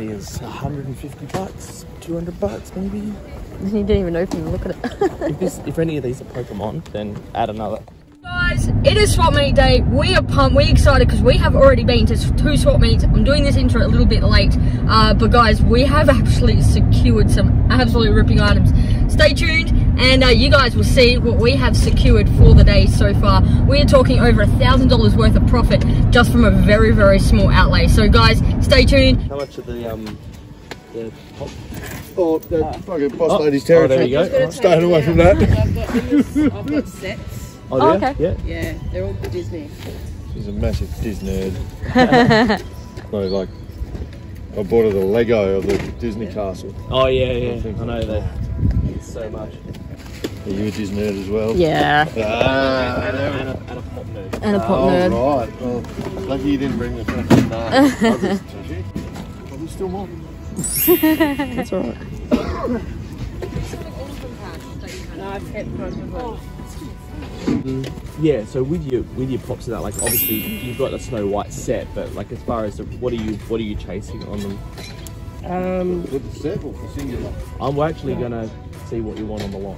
is 150 bucks, 200 bucks maybe. You didn't even open and look at it. if any of these are Pokemon, then add another. Guys, it is swap meet day. We are pumped, we're excited because we have already been to 2 swap meets. I'm doing this intro a little bit late, but guys, we have actually secured some absolutely ripping items. Stay tuned and you guys will see what we have secured for the day so far. We are talking over $1,000 worth of profit just from a very, very small outlay. So guys, stay tuned. How much are the pop? Oh, the fucking boss lady's territory. Oh, there you go. Staying away from that. I've got sets. Oh, okay. Yeah. Yeah, they're all Disney. She's a massive Disney nerd. No, like, I bought her the Lego of the Disney castle. Oh yeah. I know that. So much. Are you a Disney nerd as well? Yeah. And a pop nerd. And a pop nerd. Oh, right. Well, lucky you didn't bring the fucking Probably still more. That's alright. No, I've kept most Yeah, so with your pops and that, like obviously you've got the Snow White set, but like as far as what are you chasing on them? With the set or for singular? I'm actually gonna see what you want on the lot.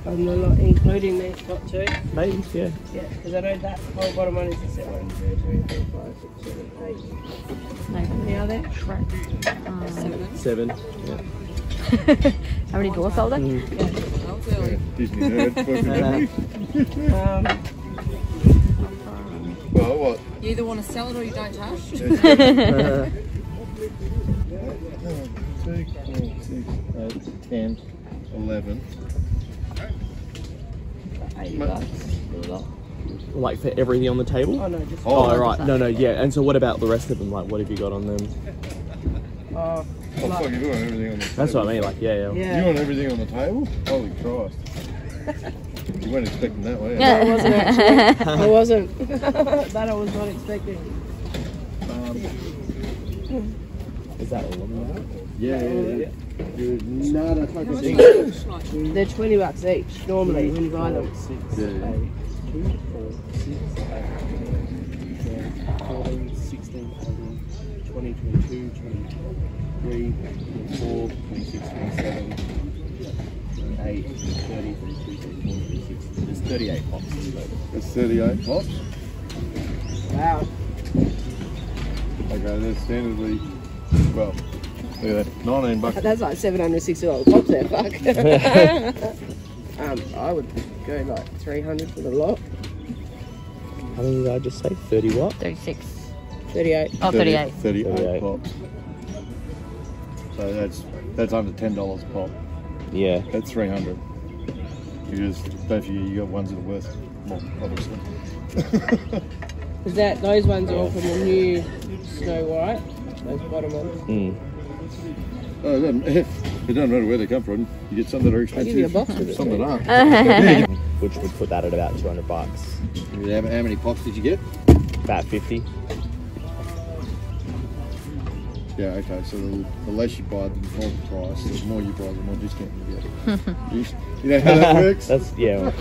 on the lot, including these top 2. Maybe, yeah. Yeah, because I know that whole bottom one is the set 1, 2, 3, 4, 5, 6, 7, 8. No, How many are there? 7. Yeah. How many doors are there? Yeah, Disney nerd. Well, what? You either want to sell it or you don't touch. 2, 4, 6, 8, 10, 11. $80. Like for everything on the table? Oh no, just Oh, right. No, yeah. And so what about the rest of them? Like, what have you got on them? oh, Oh, fuck, you want everything on the table. That's what I mean. Like, yeah. You want everything on the table? Holy Christ. You weren't expecting that, were you? I wasn't actually. I wasn't. That I was not expecting. Is that all of them? Yeah. No, that's not good. They're $20 each normally when you buy them. 14, 16, 18, 20, 22, 23, 24, 26, 27, 28, 30, 32, 34, 36. There's 38 pops in total. It's 38 pops. Wow. Okay, they're standardly, well, look at that, $19. That's like $760 pops there, fuck. I would go like 300 for the lot. How many did I just say? 30 what? 36. 38. Oh, 38. 38 pops. So that's under $10 a pop. Yeah. That's 300. Because don't forget you got ones that are worth more, obviously. Is that those ones are all from the new Snow White? Those bottom ones. Oh, it doesn't matter where they come from. You get some that are expensive, give you a box with it, some that aren't. Which would put that at about 200 bucks. How many pops did you get? About 50. Yeah, okay, so the less you buy, the more the price. The more you buy, the more discount you get. You know how that works? That's, yeah.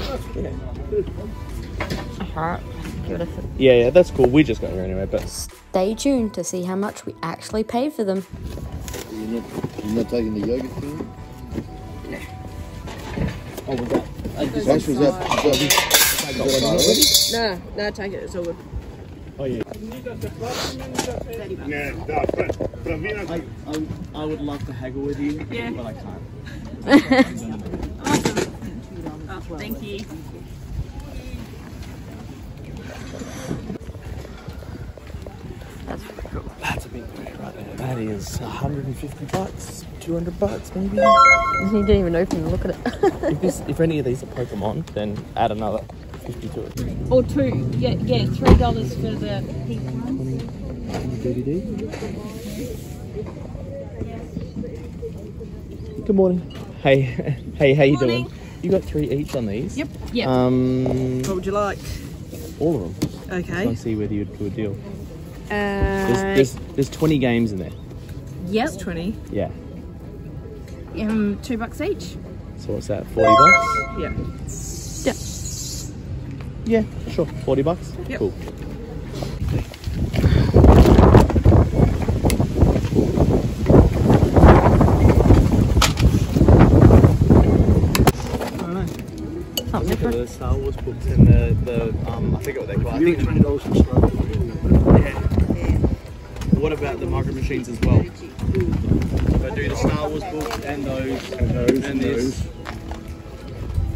Alright. Yeah, that's cool. We just got here anyway, but... Stay tuned to see how much we actually paid for them. You're not taking the yogurt thing? Oh, was that? No, take it, it's all good. Oh, yeah. I would love to haggle with you, but I can't. Awesome. Thank you. That's a big weight right there. That is 150 bucks, 200 bucks maybe. You didn't even open and look at it. If any of these are Pokemon, then add another 50 to it. Or 2, yeah, $3 for the pink one. Good morning. Hey, how you doing? You got 3 each on these? Yep. What would you like? All of them. Okay. Let's see whether you'd do a deal. There's 20 games in there. Yep. It's 20. Yeah. $2 each. So what's that? 40 bucks? Yeah. Yeah, sure. 40 bucks? Yep. Cool. the Star Wars books and the I forget what they're called. I think $20 for Star Wars. What about the micro machines as well? If I do the Star Wars books and those and this.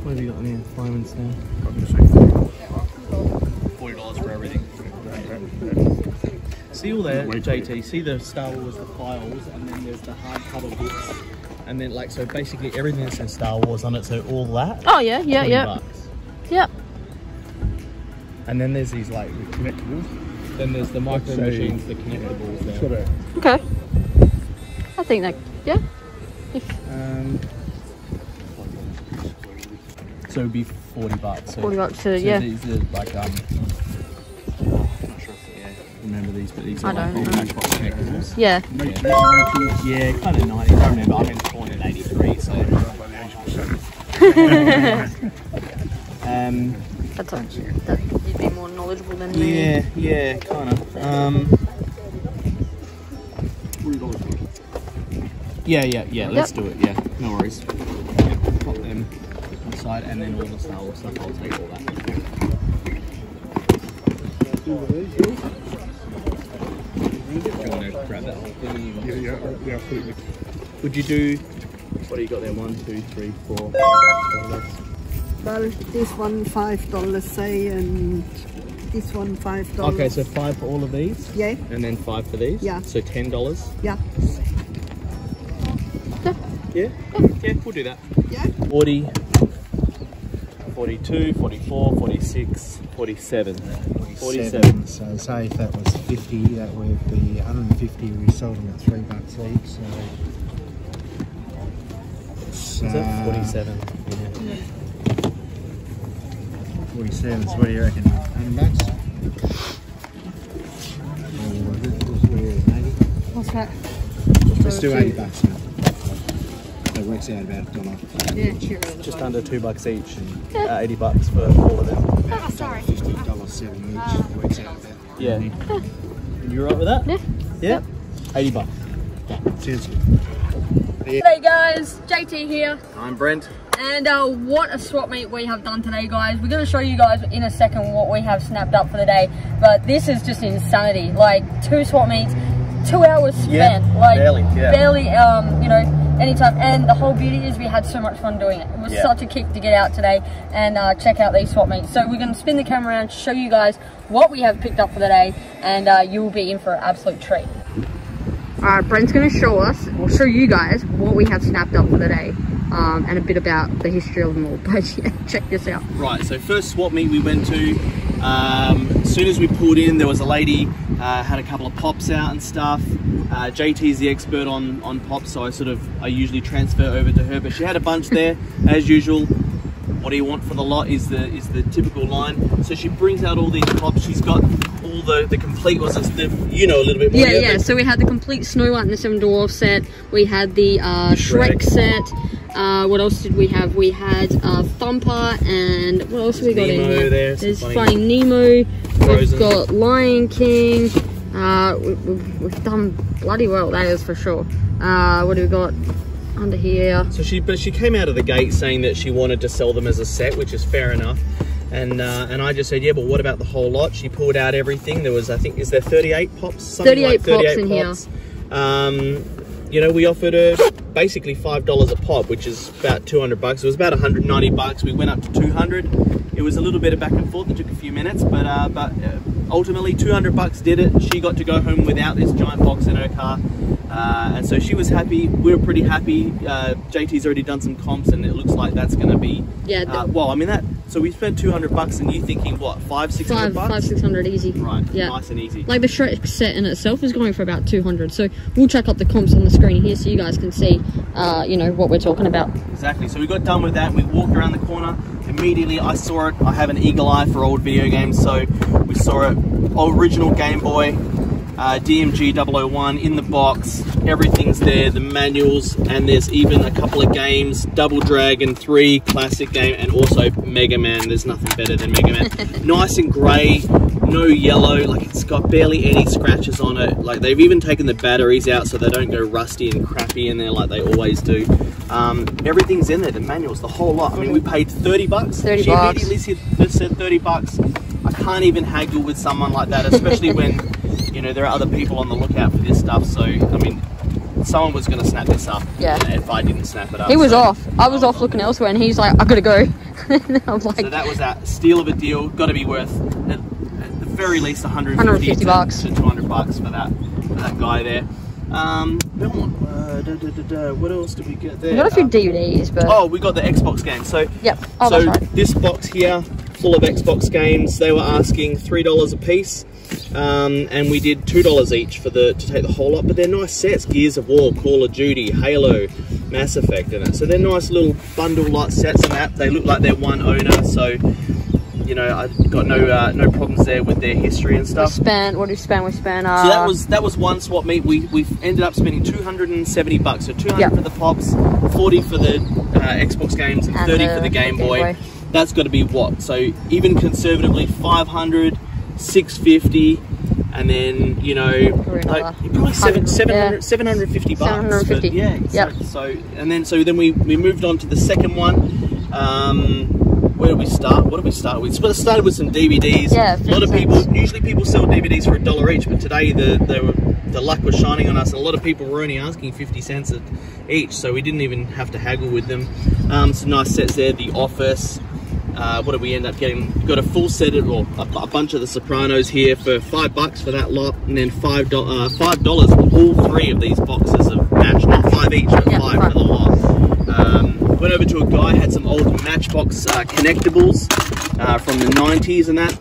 What have you got in here? Fireman's now. $40 for everything. See all there, JT, see the Star Wars, the files, and then there's the hardcover books. And then like, so basically everything that says Star Wars on it, so all that. Oh yeah, yeah, yeah. Yep. And then there's these like connectables. Then there's the micro machines, the connectables there. Okay. I think that, yeah. So it'd be $40. So, $40, so yeah. These are like I'm not sure if remember these, but these are like all Matchbox connectables. Yeah. Yeah, kind of 90. I don't remember. I've been born in '83, so. That's that you'd be more knowledgeable than me. Yeah, yeah, kind of. Yeah. Let's do it. Yeah, no worries. Yeah, pop them aside, and then all the Star Wars stuff. I'll take all that. Do you want to grab that whole thing? Yeah, absolutely. Would you do? What do you got there? 1, 2, 3, 4. Well, this one $5, say, and this one $5. Okay, so 5 for all of these? Yeah. And then 5 for these? Yeah. So $10? Yeah. Yeah? Yeah, we'll do that. Yeah. 40, 42, 44, 46, 47. 47. So say if that was 50, that would be 150. We sold them at $3 each. So Is that 47? Yeah. 47. So what do you reckon? $100? What's that? Let's do $80 now. That works out about $1. Yeah, sure. Just under $2 each. $80 for all of them. Oh, sorry. $50.70 each. Works out about. Yeah. You right with that? Yeah. Yeah? $80. Sounds good. Hey guys, JT here. I'm Brent. And what a swap meet we have done today, guys. We're going to show you guys in a second what we have snapped up for the day. But this is just insanity. Like 2 swap meets, 2 hours spent. Like barely, you know, anytime. And the whole beauty is we had so much fun doing it. It was such a kick to get out today and check out these swap meets. So we're going to spin the camera around, show you guys what we have picked up for the day, and you will be in for an absolute treat. Alright, Brent's going to show us, or show you guys, what we have snapped up for the day. And a bit about the history of them all. But yeah, check this out. Right, so first swap meet we went to, as soon as we pulled in, there was a lady, had a couple of pops out and stuff. JT's the expert on pops, so I usually transfer over to her, but she had a bunch there, as usual. What do you want for the lot is the typical line. So she brings out all these pops. She's got all the complete ones. You know a little bit more. Yeah. So we had the complete Snow White and the 7 Dwarfs set. We had the Shrek set. What else did we have? We had Thumper, and what else have we got Nemo in here? There's Finding Nemo. Frozen. We've got Lion King. We've done bloody well, that is for sure. What do we got under here? So she came out of the gate saying that she wanted to sell them as a set, which is fair enough. And I just said, yeah, but what about the whole lot? She pulled out everything. There was, I think, is there 38 pops? Something 38 like 38 pops in pops. here. You know, we offered her basically $5 a pop, which is about $200. It was about $190. We went up to 200. It was a little bit of back and forth. It took a few minutes, but ultimately $200 did it. She got to go home without this giant box in her car, and so she was happy. We were pretty happy. JT's already done some comps, and it looks like that's going to be well. I mean that. So we spent $200, and you thinking what, $500-600? $500-600 easy. Right. Yeah. Nice and easy. Like the Shrek set in itself is going for about 200. So we'll check up the comps on the screen here so you guys can see, you know, what we're talking about. Exactly. So we got done with that. We walked around the corner. Immediately I saw it. I have an eagle eye for old video games, so we saw it. Original Game Boy, DMG 001 in the box. Everything's there, the manuals, and there's even a couple of games, Double Dragon 3 classic game, and also Mega Man. There's nothing better than Mega Man. Nice and grey, no yellow, like it's got barely any scratches on it. Like they've even taken the batteries out so they don't go rusty and crappy in there like they always do. Everything's in there, the manuals, the whole lot. I mean, we paid 30 bucks. 30 she bucks. immediately said 30 bucks. I can't even haggle with someone like that, especially when, you know, there are other people on the lookout for this stuff. So, I mean, someone was going to snap this up. Yeah. If I didn't snap it up. He was off. I was off looking elsewhere, and he's like, I gotta go. I'm like, so that was a steal of a deal. Got to be worth at the very least 150 bucks to 200 bucks for that guy there. What else did we get there? We got a few DVDs, but oh, we got the Xbox games. So yep. Oh, so that's right. This box here, full of Xbox games. They were asking $3 a piece. And we did $2 each for to take the whole lot, but they're nice sets. Gears of War, Call of Duty, Halo, Mass Effect in it. So they're nice little bundle lot sets and that. They look like they're one owner, so you know, I got no problems there with their history and stuff. What did we spend? So that was one swap meet. We ended up spending 270 bucks. So 200 for the pops, 40 for the Xbox games, and 30 for the Game Boy. That's got to be what? So even conservatively 500, 650, and then, you know, like probably 750 bucks. 750. Yeah. Yep. So then we moved on to the second one. Where did we start? What did we start with? We started with some DVDs. Yeah, a lot of people, usually people sell DVDs for $1 each, but today the luck was shining on us, and a lot of people were only asking 50 cents each, so we didn't even have to haggle with them. Some nice sets there. The Office. What did we end up getting? Got a full set of, or a bunch of The Sopranos here for $5 for that lot, and then $5 for all three of these boxes of Match, not 5 each, but yeah, 5 for the lot. Went over to a guy, had some old Matchbox connectables from the 90s, and that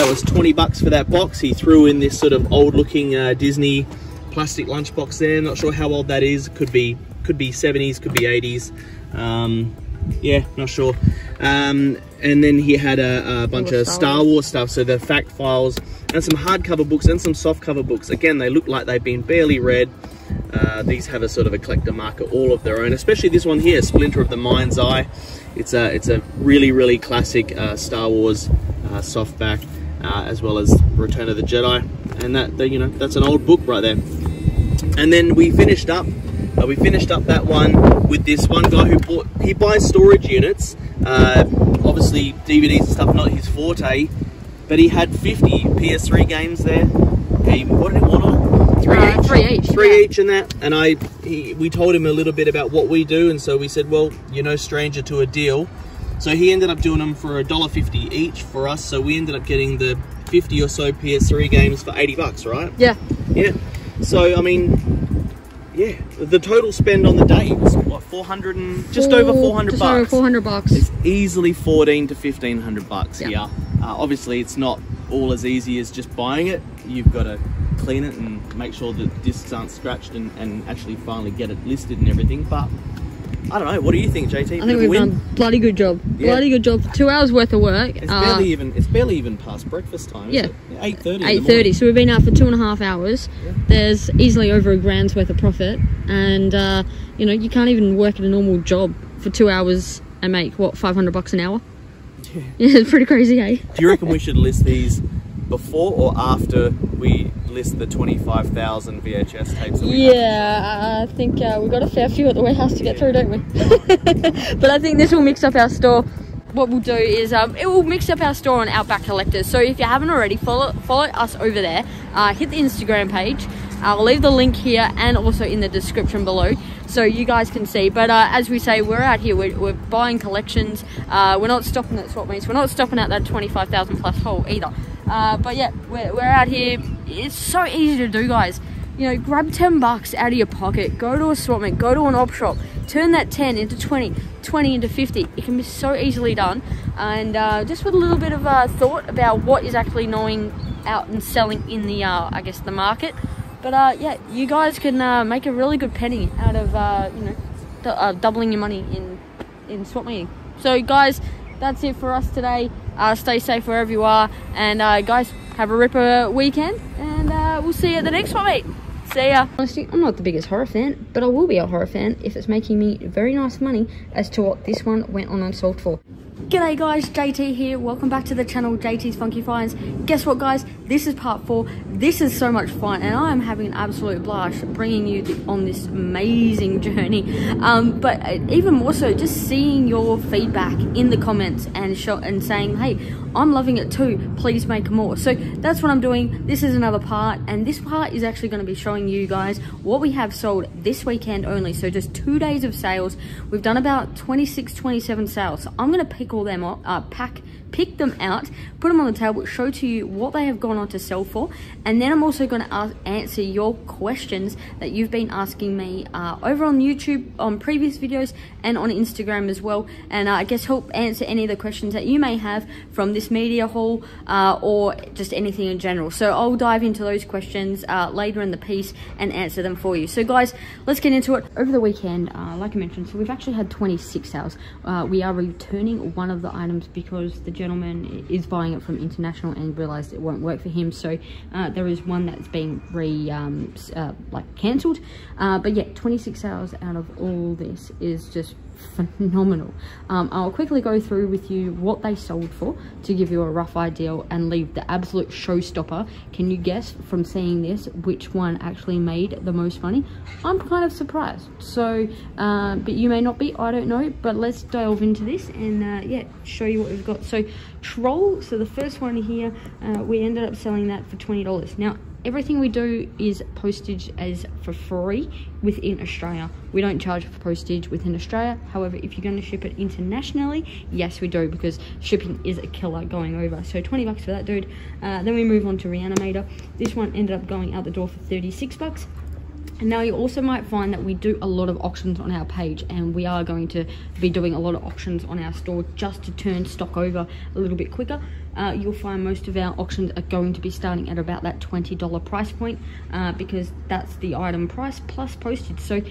was $20 for that box. He threw in this sort of old-looking Disney plastic lunchbox there. Not sure how old that is. Could be 70s, could be 80s. Yeah, not sure. And then he had a bunch of Star Wars stuff, so the fact files and some hardcover books and some softcover books. Again, they look like they've been barely read. These have a sort of a collector marker all of their own, especially this one here, Splinter of the Mind's Eye. It's a really classic Star Wars softback, as well as Return of the Jedi, and you know, that's an old book right there. And then we finished up that one with this one guy who buys storage units. Obviously DVDs and stuff not his forte, but he had 50 PS3 games there. What did he want on? 3 each and that. And we told him a little bit about what we do, and so we said, well, you're no stranger to a deal. So he ended up doing them for $1.50 each for us. So we ended up getting the 50 or so PS3 games for $80, right? Yeah. Yeah. So I mean, yeah, the total spend on the day was what, just over 400 just bucks. over 400 bucks. It's easily 1,400 to 1,500 bucks Yeah. here. Obviously, it's not all as easy as just buying it. You've got to clean it and make sure that discs aren't scratched and actually finally get it listed and everything. But I don't know. What do you think, JT? I think we've done a bloody good job. Yeah. Bloody good job. 2 hours worth of work. It's barely even past breakfast time. Yeah. 8:30. 8:30. So we've been out for 2.5 hours. Yeah. There's easily over $1,000's worth of profit, and you know, you can't even work at a normal job for 2 hours and make what, $500 an hour. Yeah. Yeah, it's pretty crazy, eh? Do you reckon we should list these before or after we list the 25,000 VHS tapes that we have? Yeah, I think we've got a fair few at the warehouse to get through, don't we? But I think this will mix up our store. What we'll do is it will mix up our store on Outback Collectors. So if you haven't already, follow us over there. Hit the Instagram page. I'll leave the link here and also in the description below, so you guys can see. But as we say, we're out here, we're buying collections. We're not stopping at Swapmeets. We're not stopping at that 25,000 plus hole either. But yeah, we're out here. It's so easy to do, guys. You know, grab 10 bucks out of your pocket, go to a swap meet, go to an op shop, turn that 10 into 20, 20 into 50. It can be so easily done. And just with a little bit of thought about what is actually going out and selling in the, I guess, the market. But yeah, you guys can make a really good penny out of, you know, doubling your money in swap meeting. So guys, that's it for us today. Stay safe wherever you are, and guys, have a ripper weekend, and we'll see you at the next swap meet. See ya. Honestly, I'm not the biggest horror fan, but I will be a horror fan if it's making me very nice money as to what this one went on unsold for. G'day guys, JT here. Welcome back to the channel, JT's Funky Finds. Guess what guys, this is part 4. This is so much fun and I am having an absolute blast bringing you on this amazing journey. But even more so, just seeing your feedback in the comments and saying, hey, I'm loving it too, please make more. So that's what I'm doing. This is another part, and this part is actually going to be showing you guys what we have sold this weekend only. So just 2 days of sales. We've done about 26, 27 sales. So I'm going to pick all them up, pick them out, put them on the table, show to you what they have gone on to sell for, and then I'm also going to answer your questions that you've been asking me over on YouTube, on previous videos, and on Instagram as well, and I guess help answer any of the questions that you may have from this media haul or just anything in general. So I'll dive into those questions later in the piece and answer them for you. So guys, let's get into it. Over the weekend, like I mentioned, so we've actually had 26 sales. We are returning one of the items because the gentleman is buying it from international and realized it won't work for him, so there is one that's been cancelled, but yeah, 26 hours out of all this is just phenomenal. I'll quickly go through with you what they sold for to give you a rough idea and leave the absolute showstopper. Can you guess from seeing this which one actually made the most money? I'm kind of surprised, so but you may not be, I don't know, but let's delve into this and yeah, show you what we've got. So Troll, so the first one here, we ended up selling that for $20. Now everything we do is postage as for free within Australia. We don't charge for postage within Australia. However, if you're going to ship it internationally, yes we do, because shipping is a killer going over. So 20 bucks for that dude. Then we move on to Reanimator. This one ended up going out the door for 36 bucks. And now you also might find that we do a lot of auctions on our page, and we are going to be doing a lot of auctions on our store just to turn stock over a little bit quicker. You'll find most of our auctions are going to be starting at about that $20 price point because that's the item price plus postage. So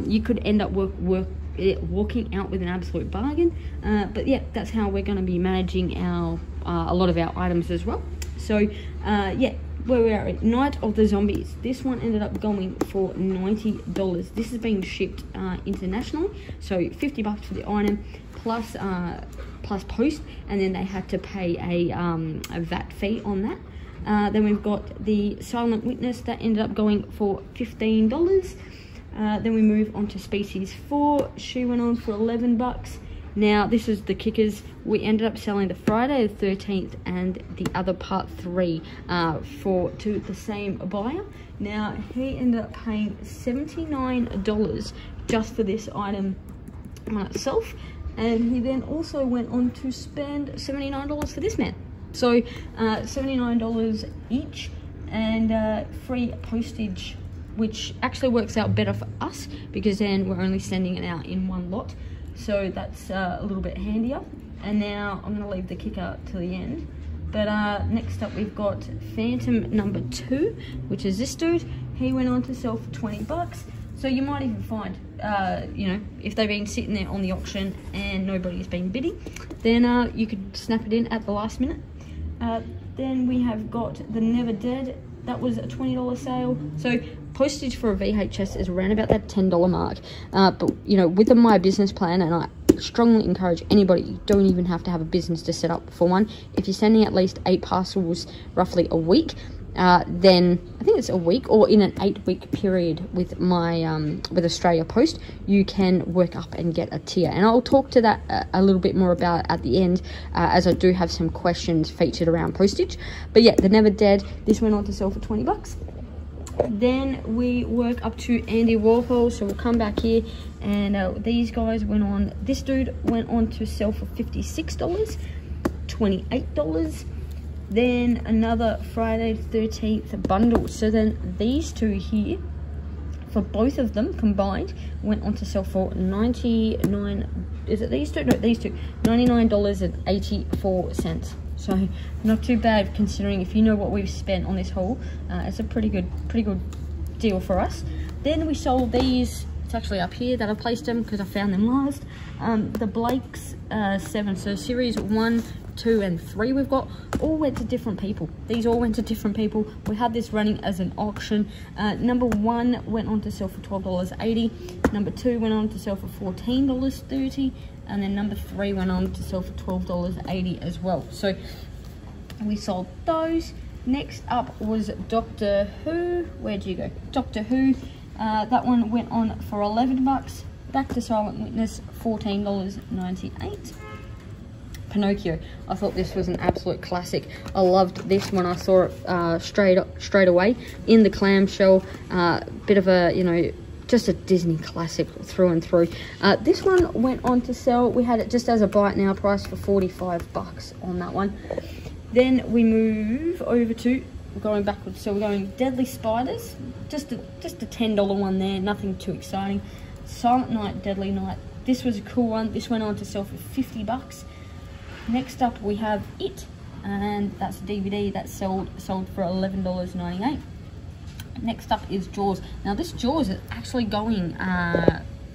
you could end up walking out with an absolute bargain. But yeah, that's how we're going to be managing our a lot of our items as well. So yeah, where we are at Night of the Zombies, this one ended up going for $90. This is being shipped internationally, so 50 bucks for the item plus plus post, and then they had to pay a VAT fee on that. Then we've got the Silent Witness that ended up going for $15. Then we move on to Species 4. She went on for 11 bucks. Now this is the kickers. We ended up selling the Friday the 13th and the other part 3 to the same buyer. Now he ended up paying $79 just for this item on itself, and he then also went on to spend $79 for this man. So $79 each, and free postage, which actually works out better for us because then we're only sending it out in one lot. So that's a little bit handier. And now I'm going to leave the kicker to the end. But next up we've got Phantom number 2, which is this dude. He went on to sell for 20 bucks. So you might even find, you know, if they've been sitting there on the auction and nobody's been bidding, then you could snap it in at the last minute. Then we have got The Never Dead. That was a $20 sale. So postage for a VHS is around about that $10 mark. But you know, with the My Business plan, and I strongly encourage anybody, you don't even have to have a business to set up for one. If you're sending at least 8 parcels roughly a week, then I think it's a week, or in an 8-week period with my with Australia Post, you can work up and get a tier, and I'll talk to that a little bit more about at the end, as I do have some questions featured around postage. But yeah, The Never Dead, this went on to sell for 20 bucks. Then we work up to Andy Warhol, so we'll come back here, and these guys went on, this dude went on to sell for $56, $28. Then another Friday the 13th bundle. So then these two here, for both of them combined, went on to sell for 99, is it these two? No, these two, $99.84. So not too bad considering if you know what we've spent on this haul. It's a pretty good deal for us. Then we sold these, it's actually up here that I placed them because I found them last. The Blake's 7, so series 1, 2 and 3 we've got all went to different people. These all went to different people. We had this running as an auction. Number 1 went on to sell for $12.80. Number 2 went on to sell for $14.30. And then number 3 went on to sell for $12.80 as well. So we sold those. Next up was Doctor Who. Where'd you go? Doctor Who. That one went on for 11 bucks. Back to Silent Witness, $14.98. Pinocchio. I thought this was an absolute classic. I loved this when I saw it straight away in the clamshell. Bit of a, you know, just a Disney classic through and through. This one went on to sell. We had it just as a buy it now price for 45 bucks on that one. Then we move over to, we're going backwards, so we're going Deadly Spiders. Just a $10 one there, nothing too exciting. Silent Night, Deadly Night. This was a cool one. This went on to sell for 50 bucks. Next up we have It, and that's a DVD that sold for $11.98. Next up is Jaws. Now this Jaws is actually going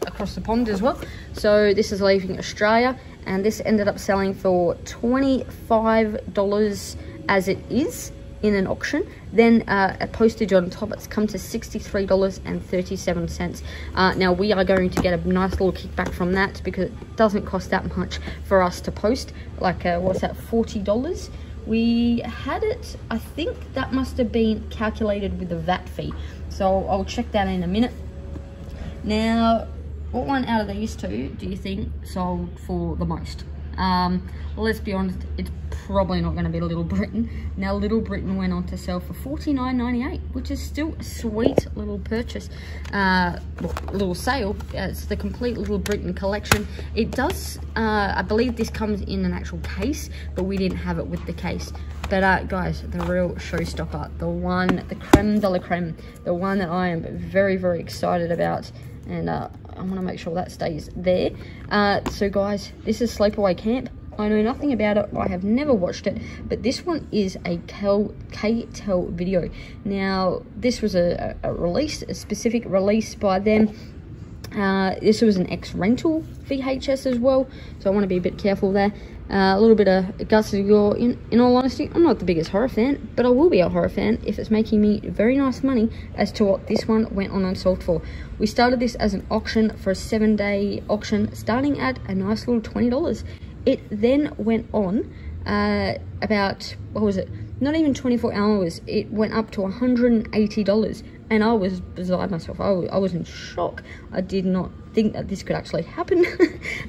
across the pond as well. So this is leaving Australia, and this ended up selling for $25 as it is in an auction. Then a postage on top, it's come to $63.37. Now we are going to get a nice little kickback from that because it doesn't cost that much for us to post. Like what's that, $40? We had it, I think that must have been calculated with the VAT fee, so I'll check that in a minute. Now, what one out of these two do you think sold for the most? Let's be honest, it's probably not going to be Little Britain. Now, Little Britain went on to sell for $49.98, which is still a sweet little purchase, little sale. It's the complete Little Britain collection. It does, I believe this comes in an actual case, but we didn't have it with the case. But guys, the real showstopper, the one, the creme de la creme, the one that I am very, very excited about, and I want to make sure that stays there. So guys, this is Sleepaway Camp. I know nothing about it. I have never watched it, but this one is a K-Tel video. Now, this was a release, a specific release by them. This was an ex-rental VHS as well, so I want to be a bit careful there. A little bit of guts of gore. In all honesty, I'm not the biggest horror fan, but I will be a horror fan if it's making me very nice money as to what this one went on unsold for. We started this as an auction for a 7-day auction, starting at a nice little $20. It then went on about, what was it? Not even 24 hours. It went up to $180, and I was beside myself. I was in shock. I did not think that this could actually happen.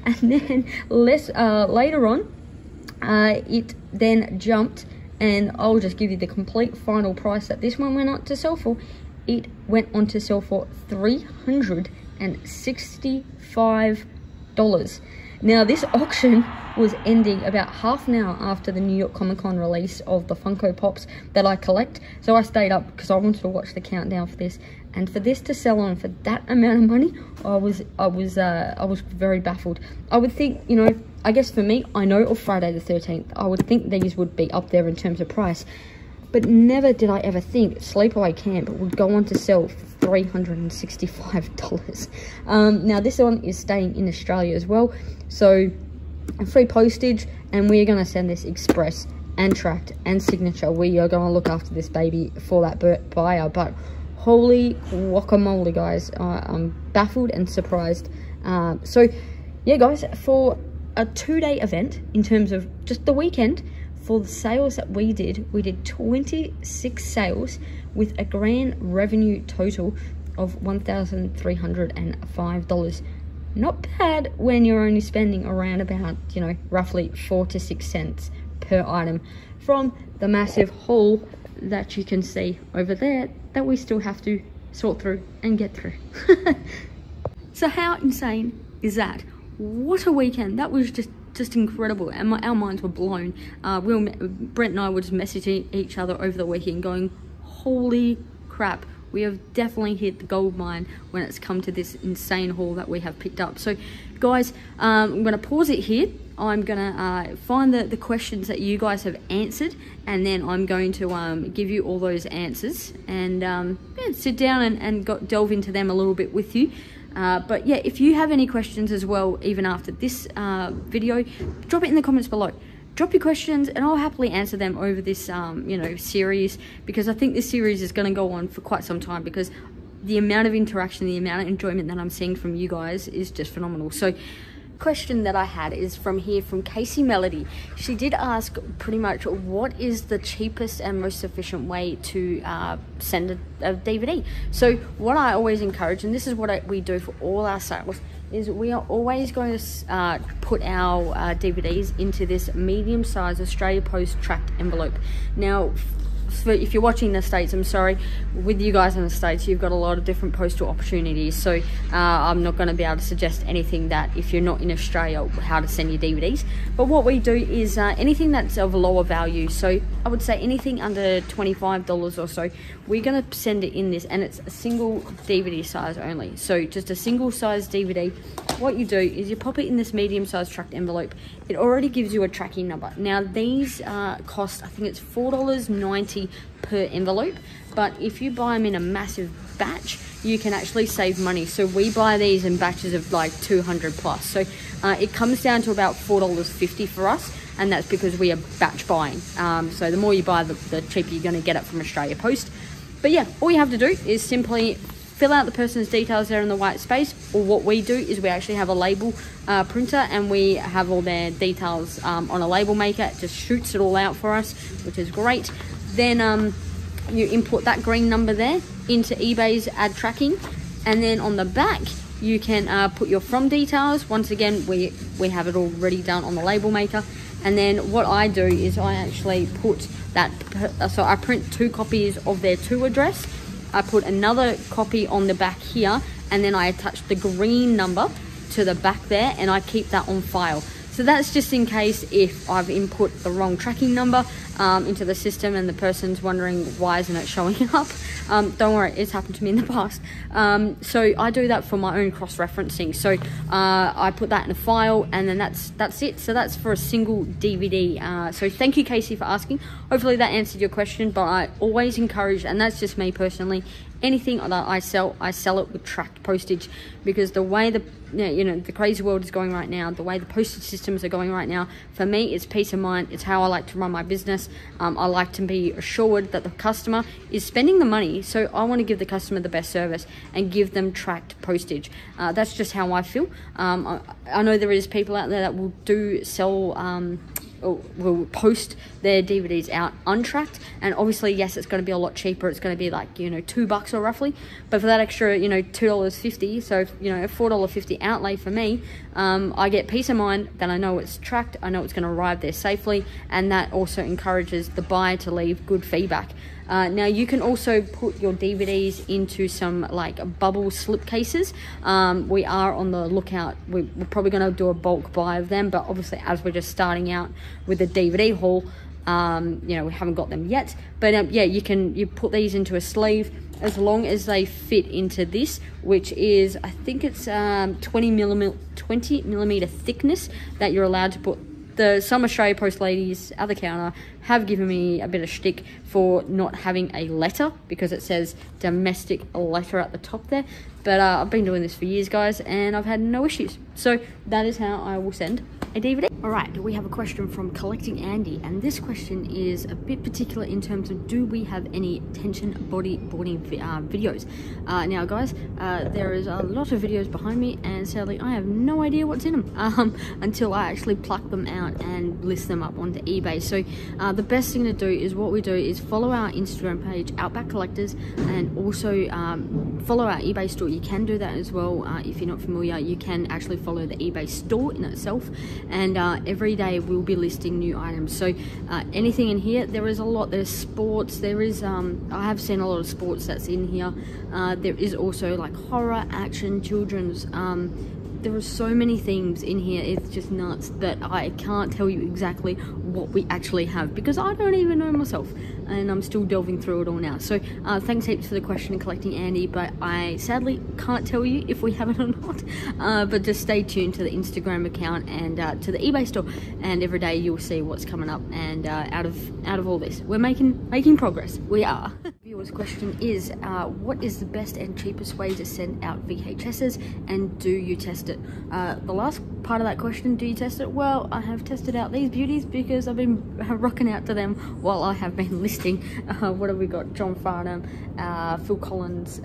And then later on, it then jumped, and I'll just give you the complete final price that this one went on to sell for. It went on to sell for $365. Now, this auction was ending about half an hour after the New York Comic Con release of the Funko Pops that I collect. So I stayed up because I wanted to watch the countdown for this. And for this to sell on for that amount of money, I was very baffled. I would think, you know, I guess for me, I know of Friday the 13th, I would think these would be up there in terms of price. But never did I ever think Sleepaway Camp would go on to sell for $365. Now, this one is staying in Australia as well, so free postage, and we are going to send this express and tracked and signature. We are going to look after this baby for that buyer. But holy guacamole, guys, I'm baffled and surprised. So yeah, guys, for a 2-day event in terms of just the weekend, for the sales that we did 26 sales with a grand revenue total of $1,305. Not bad when you're only spending around about, you know, roughly 4 to 6 cents per item from the massive haul that you can see over there that we still have to sort through and get through. So how insane is that? What a weekend. That was just incredible, and our minds were blown. Brent and I were just messaging each other over the weekend going, holy crap, we have definitely hit the gold mine when it's come to this insane haul that we have picked up. So guys, I'm going to pause it here. I'm going to find the questions that you guys have answered, and then I'm going to give you all those answers and yeah, sit down and delve into them a little bit with you. But yeah, if you have any questions as well, even after this video, drop it in the comments below. drop your questions and I'll happily answer them over this, you know, series, because I think this series is going to go on for quite some time, because the amount of interaction, the amount of enjoyment that I'm seeing from you guys is just phenomenal. So question that I had is from Casey Melody. She did ask pretty much what is the cheapest and most efficient way to send a DVD. So what I always encourage, and this is what we do for all our sales, is we are always going to put our DVDs into this medium-sized Australia Post tracked envelope. Now, if you're watching the States, I'm sorry, with you guys in the States, you've got a lot of different postal opportunities, so I'm not going to be able to suggest anything that, if you're not in Australia, how to send your DVDs. But what we do is anything that's of lower value, so I would say anything under $25 or so, we're going to send it in this, and it's a single DVD size only, so just a single size DVD. What you do is you pop it in this medium-sized tracked envelope. It already gives you a tracking number. Now these cost, I think it's $4.90 per envelope, but if you buy them in a massive batch, you can actually save money. So we buy these in batches of like 200 plus. So it comes down to about $4.50 for us, and that's because we are batch buying. So the more you buy, the cheaper you're going to get it from Australia Post. But yeah, all you have to do is simply fill out the person's details there in the white space, or what we do is we actually have a label printer, and we have all their details on a label maker. It just shoots it all out for us, which is great. Then you import that green number there into eBay's ad tracking, and then on the back you can put your from details. Once again, we have it already done on the label maker. And then what I do is I actually put that, so I print 2 copies of their to address. I put another copy on the back here, and then I attach the green number to the back there, and I keep that on file. So that's just in case if I've input the wrong tracking number into the system and the person's wondering why isn't it showing up. Don't worry, it's happened to me in the past. So I do that for my own cross-referencing. So I put that in a file, and then that's it. So that's for a single DVD. So thank you, Casey, for asking. Hopefully that answered your question, but I always encourage, and that's just me personally, anything that I sell it with tracked postage, because the way the crazy world is going right now, the way the postage systems are going right now, for me it's peace of mind. It's how I like to run my business. I like to be assured that the customer is spending the money, so I want to give the customer the best service and give them tracked postage. That's just how I feel. I know there is people out there that will sell will post their DVDs out untracked, and obviously yes, it's going to be a lot cheaper. It's going to be like $2 or roughly, but for that extra $2.50, so a $4.50 outlay for me, I get peace of mind that I know it's tracked, I know it's going to arrive there safely, and that also encourages the buyer to leave good feedback. Now you can also put your DVDs into some like bubble slip cases. We are on the lookout. We're probably going to do a bulk buy of them, but obviously as we're just starting out with the DVD haul, we haven't got them yet. But yeah, you put these into a sleeve as long as they fit into this, which is, I think it's 20 millimeter thickness that you're allowed to put. Some Australia Post ladies at the counter have given me a bit of shtick for not having a letter, because it says domestic letter at the top there. But I've been doing this for years, guys, and I've had no issues. So that is how I will send a DVD. All right, we have a question from Collecting Andy, and this question is a bit particular in terms of, do we have any tension bodyboarding videos? Now guys, there is a lot of videos behind me, and sadly I have no idea what's in them until I actually pluck them out and list them up onto eBay. So the best thing to do is, what we do is follow our Instagram page, Outback Collectors, and also follow our eBay store. You can do that as well. If you're not familiar, you can actually follow the eBay store in itself, and every day we'll be listing new items. So anything in here, there is a lot. There's sports, there is I have seen a lot of sports that's in here. There is also like horror, action, children's. There are so many themes in here, it's just nuts, that I can't tell you exactly what we actually have, because I don't even know myself, and I'm still delving through it all now. So thanks heaps for the question, Collecting Andy, but I sadly can't tell you if we have it or not. But just stay tuned to the Instagram account and to the eBay store, and every day you'll see what's coming up. And out of all this, we're making progress. We are. Viewer's question is, what is the best and cheapest way to send out VHSs, and do you test it? The last part of that question, do you test it? Well, I have tested out these beauties because I've been rocking out to them while I have been listing. What have we got? John Farnham, Phil Collins,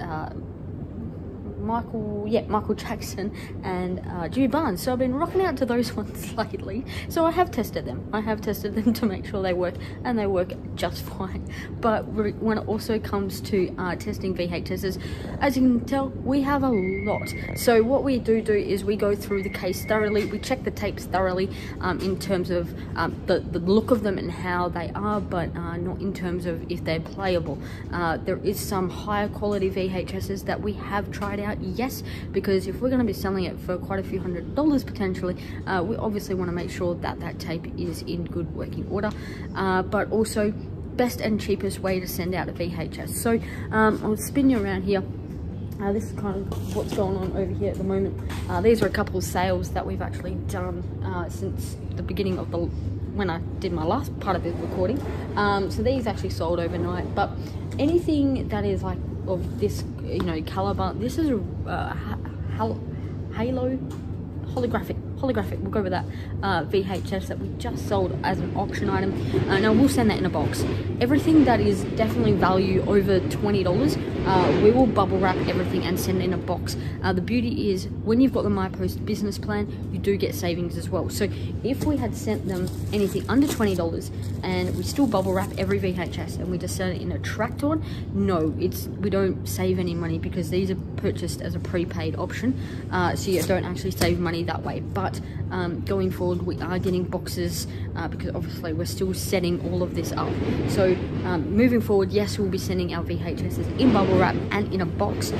Michael Jackson, and Jude Barnes. So I've been rocking out to those ones lately. So I have tested them. I have tested them to make sure they work, and they work just fine. But when it also comes to testing VHSs, as you can tell, we have a lot. So what we do is we go through the case thoroughly. We check the tapes thoroughly in terms of the look of them and how they are, but not in terms of if they're playable. There is some higher quality VHSs that we have tried out. Yes, because if we're going to be selling it for quite a few $100s potentially, we obviously want to make sure that that tape is in good working order, but also best and cheapest way to send out a VHS. So I'll spin you around here. This is kind of what's going on over here at the moment. These are a couple of sales that we've actually done since the beginning of when I did my last part of the recording. So these actually sold overnight, but anything that is like of this, you know, caliber, this is a halo holographic, we'll go with that, VHS that we just sold as an auction item. Now we'll send that in a box. Everything that is definitely value over $20, we will bubble wrap everything and send it in a box. The beauty is when you've got the MyPost business plan, you do get savings as well. So if we had sent them anything under $20 and we still bubble wrap every VHS and we just sell it in a tracked on, no, we don't save any money because these are purchased as a prepaid option, so you don't actually save money that way. But going forward, we are getting boxes because obviously we're still setting all of this up. So moving forward, yes, we'll be sending our VHSs in bubble wrap and in a box,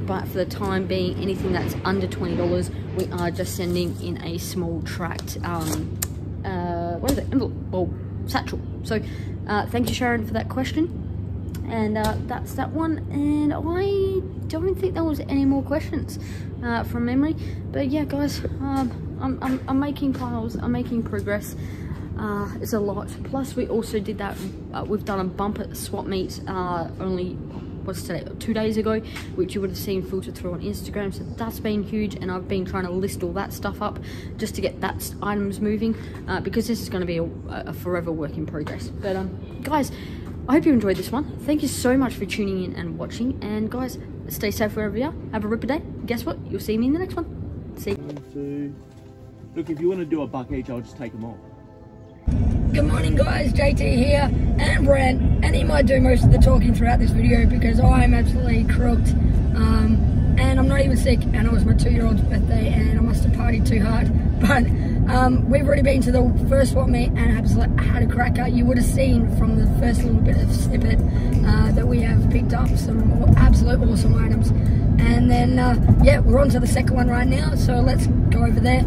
but for the time being, anything that's under $20, we are just sending in a small tracked what is it, envelope, well, satchel. So thank you, Sharon, for that question. And that's that one, and I don't think there was any more questions from memory. But yeah, guys, I'm making piles, I'm making progress. It's a lot. Plus we also did that, we've done a bump at Swapmeets only, what's today, 2 days ago, which you would have seen filtered through on Instagram. So that's been huge, and I've been trying to list all that stuff up just to get that items moving, because this is going to be a forever work in progress. But guys, I hope you enjoyed this one. Thank you so much for tuning in and watching, and guys, stay safe wherever you are. Have a ripper day. Guess what? You'll see me in the next one. See you. 1, 2. Look, if you want to do a buck each, I'll just take them all. Good morning, guys. JT here, and Brent, and he might do most of the talking throughout this video because I'm absolutely crooked, and I'm not even sick, and it was my 2-year-old's birthday, and I must have partied too hard. But we've already been to the first swap meet and absolutely had a cracker. You would have seen from the first little bit of snippet that we have picked up some absolute awesome items. And then, yeah, we're on to the second one right now, so let's go over there,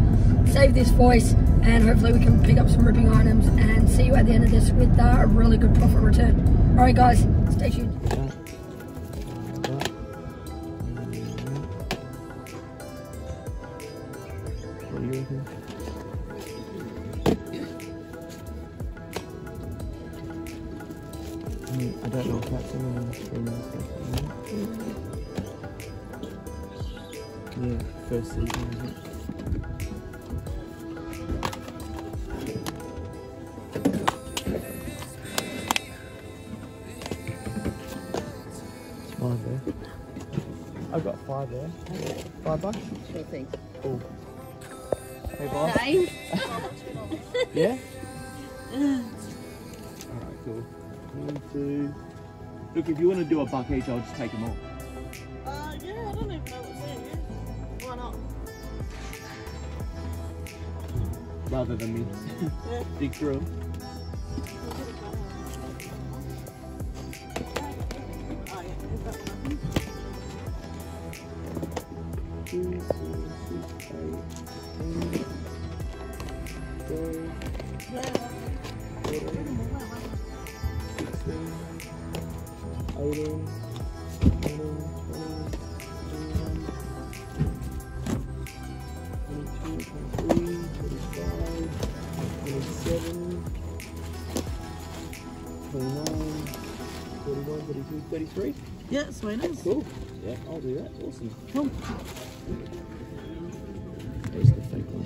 save this voice, and hopefully we can pick up some ripping items and see you at the end of this with a really good profit return. Alright guys, stay tuned. What do you reckon? I don't know if that's in the stream and stuff. Yeah, first season, isn't it? It's 5 there. I've got 5 there. $5? Sure thing. Cool. Hey, boss. Nice. Yeah? Alright, cool. 1, 2. Look, if you want to do a buck each, I'll just take them all. Yeah, I don't even know what's in here. Why not? Rather than me dig through them. Oh yeah, is that one? 2, 4, 6, 8, 10, 12, 14, 16, 18, 20, 22, 23, 25, 27, 29, 31, 32, $33. Yeah, sweet as. Cool. Yeah, I'll do that. Awesome. Cool. There's the fake one.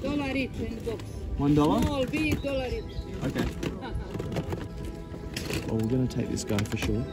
$1 each in the box. $1? Small, big, $1 each. Okay. Well, we're going to take this guy for sure.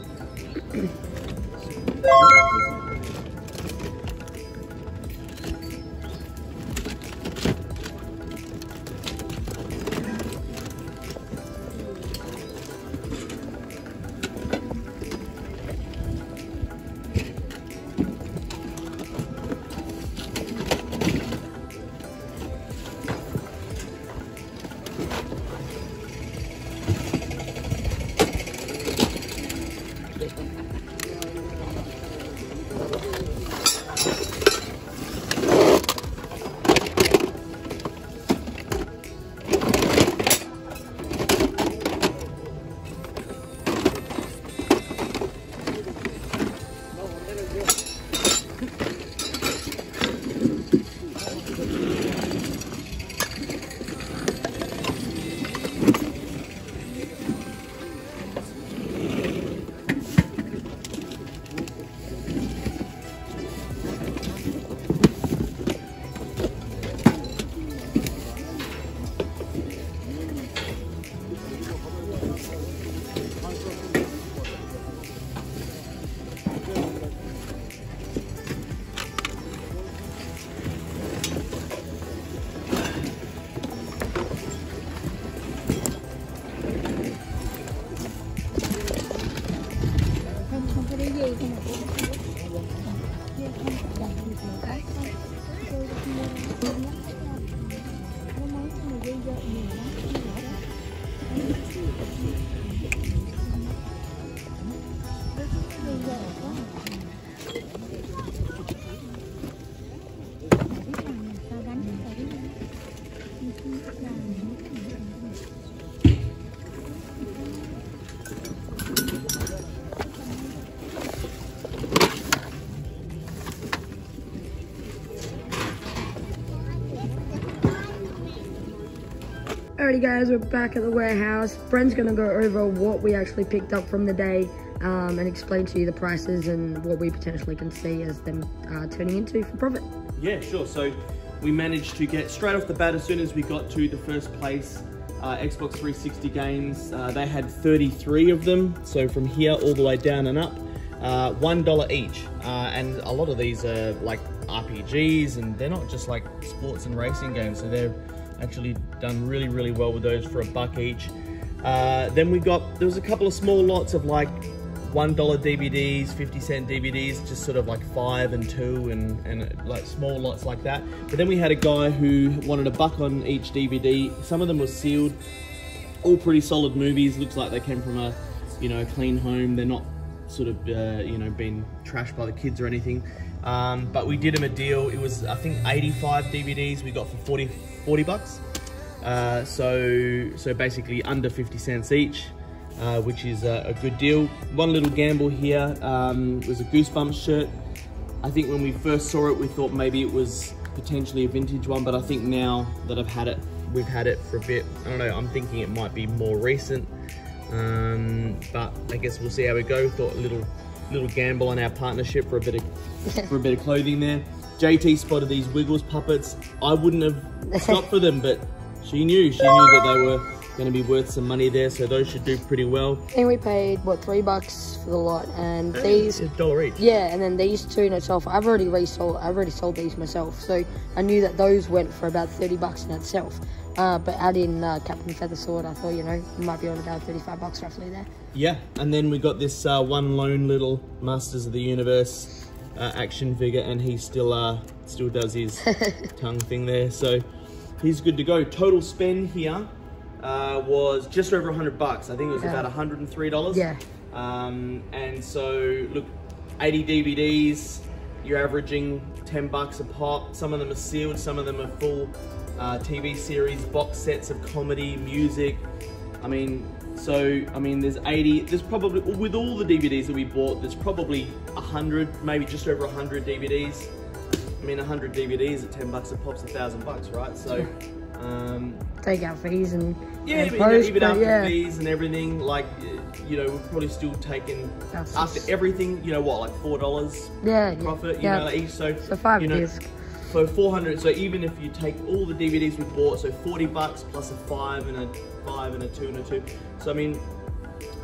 Alrighty guys, we're back at the warehouse. Bren's gonna go over what we actually picked up from the day and explain to you the prices and what we potentially can see as them turning into for profit. Yeah, sure. So we managed to get straight off the bat as soon as we got to the first place Xbox 360 games. They had 33 of them. So from here all the way down and up, $1 each. And a lot of these are like RPGs, and they're not just like sports and racing games. So they're actually done really, really well with those for $1 each. Then there was a couple of small lots of like $1 DVDs, 50-cent DVDs, just sort of like 5 and 2 and like small lots like that. But then we had a guy who wanted $1 on each DVD. Some of them were sealed, all pretty solid movies. Looks like they came from a, a clean home. They're not sort of, been trashed by the kids or anything. But we did him a deal. It was, I think, 85 DVDs we got for 40 bucks. So basically under 50 cents each, which is a good deal. One little gamble here was a Goosebumps shirt. I think when we first saw it, we thought maybe it was potentially a vintage one, but I think now that we've had it for a bit, I don't know, I'm thinking it might be more recent. But I guess we'll see how we go. Thought a little gamble on our partnership for a bit of clothing there. JT spotted these Wiggles puppets. I wouldn't have stopped for them, but she knew that they were going to be worth some money there, so those should do pretty well. I think we paid, what, $3 for the lot, and these... $1 each. Yeah, and then these two in itself, I've already sold these myself, so I knew that those went for about $30 in itself. But add in Captain Feathersword, I thought, we might be on about $35 roughly there. Yeah, and then we got this one lone little Masters of the Universe action figure, and he still does his tongue thing there, so he's good to go. Total spend here was just over $100. I think it was about $103. Yeah. And so look, 80 DVDs, you're averaging $10 a pop. Some of them are sealed, some of them are full TV series, box sets of comedy, music. There's probably, with all the DVDs that we bought, there's probably 100, maybe just over 100 DVDs. I mean, 100 DVDs at $10 a pop's $1,000, right? So, take out fees and yeah, and but post, even but after yeah. fees and everything, like, you know, we're probably still taking, after everything, you know what, like $4 profit, you know, like each. So 5 disc. So 400. So even if you take all the DVDs we bought, so $40 plus a 5 and a 5 and a 2 and a 2. So I mean,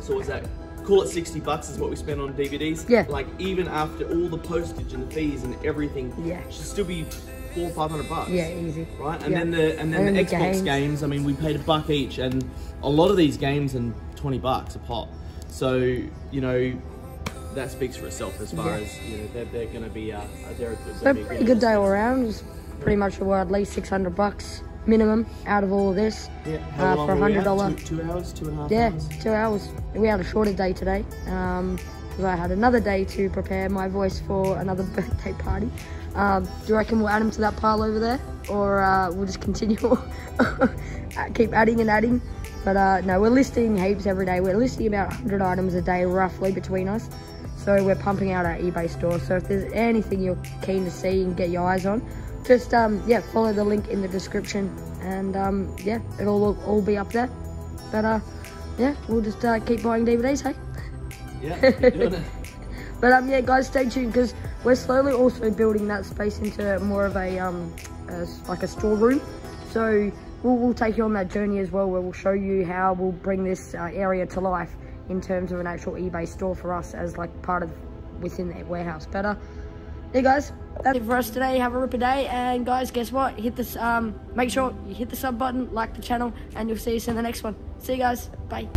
so what's that? Call it $60 is what we spent on DVDs. Yeah. Like even after all the postage and the fees and everything, should still be $400 or $500. Yeah, easy. Right, and then the Xbox games. I mean, we paid $1 each, and a lot of these games and $20 a pop. So you know, that speaks for itself as far as, you know, they're going to be so pretty good day all around. It's pretty much at least $600 minimum out of all of this. Yeah, how long for $100. 2 hours, 2.5 hours. Yeah, 2 hours. We had a shorter day today because I had another day to prepare my voice for another birthday party. Do you reckon we'll add them to that pile over there, or we'll just continue keep adding and adding? But no, we're listing heaps every day. We're listing about 100 items a day roughly between us. So we're pumping out our eBay store. So if there's anything you're keen to see and get your eyes on, just follow the link in the description, and yeah, it'll all be up there. But yeah, we'll just keep buying DVDs, hey? Yeah, keep doing it. But yeah, guys, stay tuned because we're slowly also building that space into more of a like a storeroom. So we'll take you on that journey as well, where we'll show you how we'll bring this area to life in terms of an actual eBay store for us as like part of within the warehouse. But yeah, guys, that's it for us today. Have a ripper day, and guys, guess what? Hit this. Make sure you hit the sub button, like the channel, and you'll see us in the next one. See you guys. Bye.